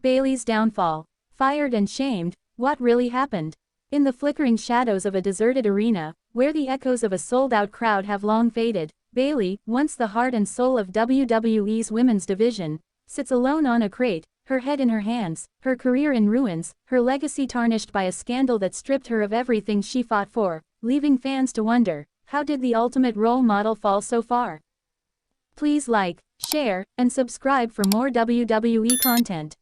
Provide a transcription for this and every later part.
Bayley's downfall. Fired and shamed, what really happened? In the flickering shadows of a deserted arena, where the echoes of a sold-out crowd have long faded, Bayley, once the heart and soul of WWE's women's division, sits alone on a crate, her head in her hands, her career in ruins, her legacy tarnished by a scandal that stripped her of everything she fought for, leaving fans to wonder, how did the ultimate role model fall so far? Please like, share, and subscribe for more WWE content.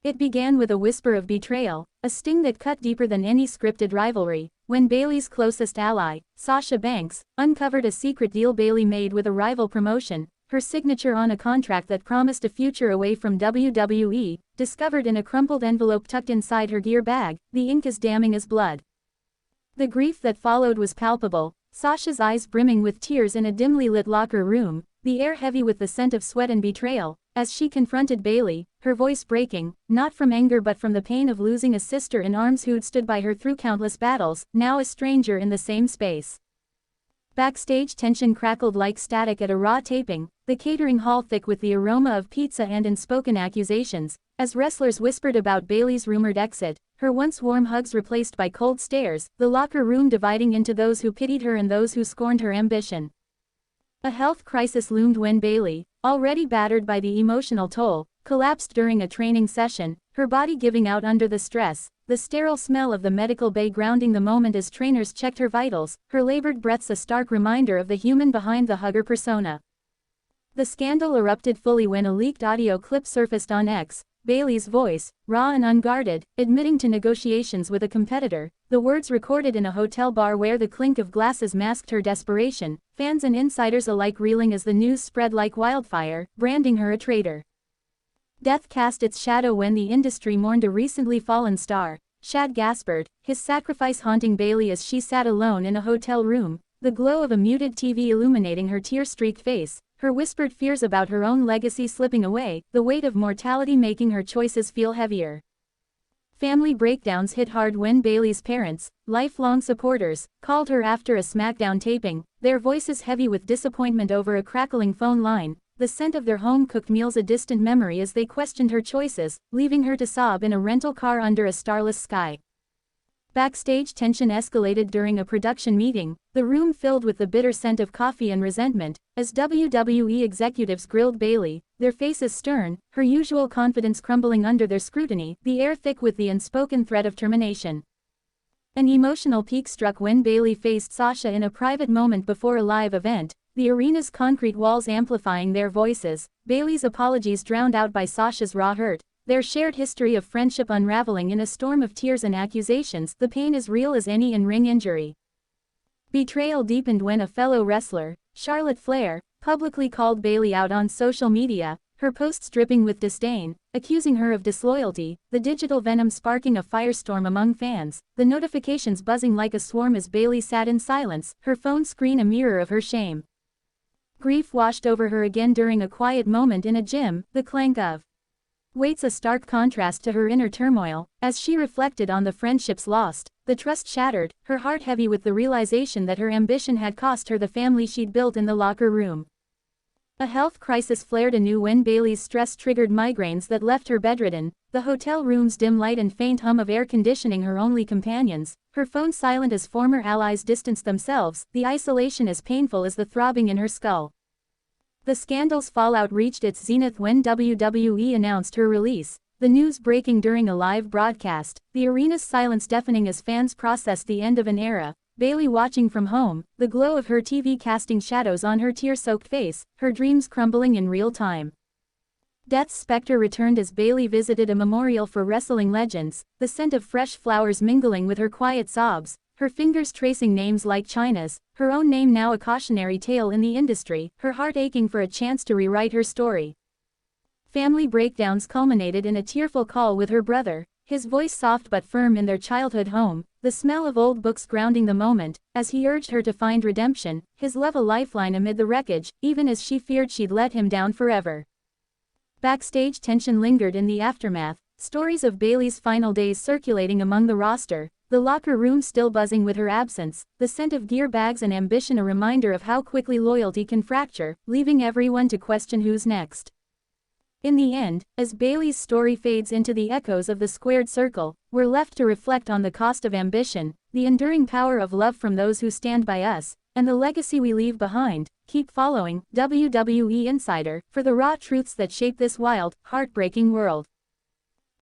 It began with a whisper of betrayal, a sting that cut deeper than any scripted rivalry, when Bayley's closest ally, Sasha Banks, uncovered a secret deal Bayley made with a rival promotion, her signature on a contract that promised a future away from WWE, discovered in a crumpled envelope tucked inside her gear bag. The ink as damning as blood. The grief that followed was palpable, Sasha's eyes brimming with tears in a dimly lit locker room, the air heavy with the scent of sweat and betrayal, as she confronted Bayley, her voice breaking, not from anger but from the pain of losing a sister in arms who'd stood by her through countless battles, now a stranger in the same space. Backstage tension crackled like static at a Raw taping, the catering hall thick with the aroma of pizza and unspoken accusations, as wrestlers whispered about Bayley's rumored exit, her once warm hugs replaced by cold stares, the locker room dividing into those who pitied her and those who scorned her ambition. A health crisis loomed when Bayley, already battered by the emotional toll, collapsed during a training session, her body giving out under the stress, the sterile smell of the medical bay grounding the moment as trainers checked her vitals, her labored breaths a stark reminder of the human behind the hugger persona. The scandal erupted fully when a leaked audio clip surfaced on X, Bayley's voice, raw and unguarded, admitting to negotiations with a competitor, the words recorded in a hotel bar where the clink of glasses masked her desperation, fans and insiders alike reeling as the news spread like wildfire, branding her a traitor. Death cast its shadow when the industry mourned a recently fallen star, Shad Gaspard, his sacrifice haunting Bayley as she sat alone in a hotel room, the glow of a muted TV illuminating her tear-streaked face, her whispered fears about her own legacy slipping away, the weight of mortality making her choices feel heavier. Family breakdowns hit hard when Bayley's parents, lifelong supporters, called her after a SmackDown taping, their voices heavy with disappointment over a crackling phone line, the scent of their home-cooked meals a distant memory as they questioned her choices, leaving her to sob in a rental car under a starless sky. Backstage tension escalated during a production meeting, the room filled with the bitter scent of coffee and resentment, as WWE executives grilled Bayley, their faces stern, her usual confidence crumbling under their scrutiny, the air thick with the unspoken threat of termination. An emotional peak struck when Bayley faced Sasha in a private moment before a live event, the arena's concrete walls amplifying their voices, Bayley's apologies drowned out by Sasha's raw hurt. Their shared history of friendship unraveling in a storm of tears and accusations, the pain as real as any in-ring injury. Betrayal deepened when a fellow wrestler, Charlotte Flair, publicly called Bayley out on social media, her posts dripping with disdain, accusing her of disloyalty, the digital venom sparking a firestorm among fans, the notifications buzzing like a swarm as Bayley sat in silence, her phone screen a mirror of her shame. Grief washed over her again during a quiet moment in a gym, the clank of weights a stark contrast to her inner turmoil, as she reflected on the friendships lost, the trust shattered, her heart heavy with the realization that her ambition had cost her the family she'd built in the locker room. A health crisis flared anew when Bayley's stress triggered migraines that left her bedridden, the hotel room's dim light and faint hum of air conditioning her only companions, her phone silent as former allies distanced themselves, the isolation as painful as the throbbing in her skull. The scandal's fallout reached its zenith when WWE announced her release, the news breaking during a live broadcast, the arena's silence deafening as fans processed the end of an era, Bayley watching from home, the glow of her TV casting shadows on her tear-soaked face, her dreams crumbling in real time. Death's specter returned as Bayley visited a memorial for wrestling legends, the scent of fresh flowers mingling with her quiet sobs, her fingers tracing names like Chyna's, her own name now a cautionary tale in the industry, her heart aching for a chance to rewrite her story. Family breakdowns culminated in a tearful call with her brother, his voice soft but firm in their childhood home, the smell of old books grounding the moment, as he urged her to find redemption, his love a lifeline amid the wreckage, even as she feared she'd let him down forever. Backstage tension lingered in the aftermath, stories of Bayley's final days circulating among the roster, the locker room still buzzing with her absence, the scent of gear bags and ambition a reminder of how quickly loyalty can fracture, leaving everyone to question who's next. In the end, as Bayley's story fades into the echoes of the squared circle, we're left to reflect on the cost of ambition, the enduring power of love from those who stand by us, and the legacy we leave behind. Keep following WWE Insider for the raw truths that shape this wild, heartbreaking world.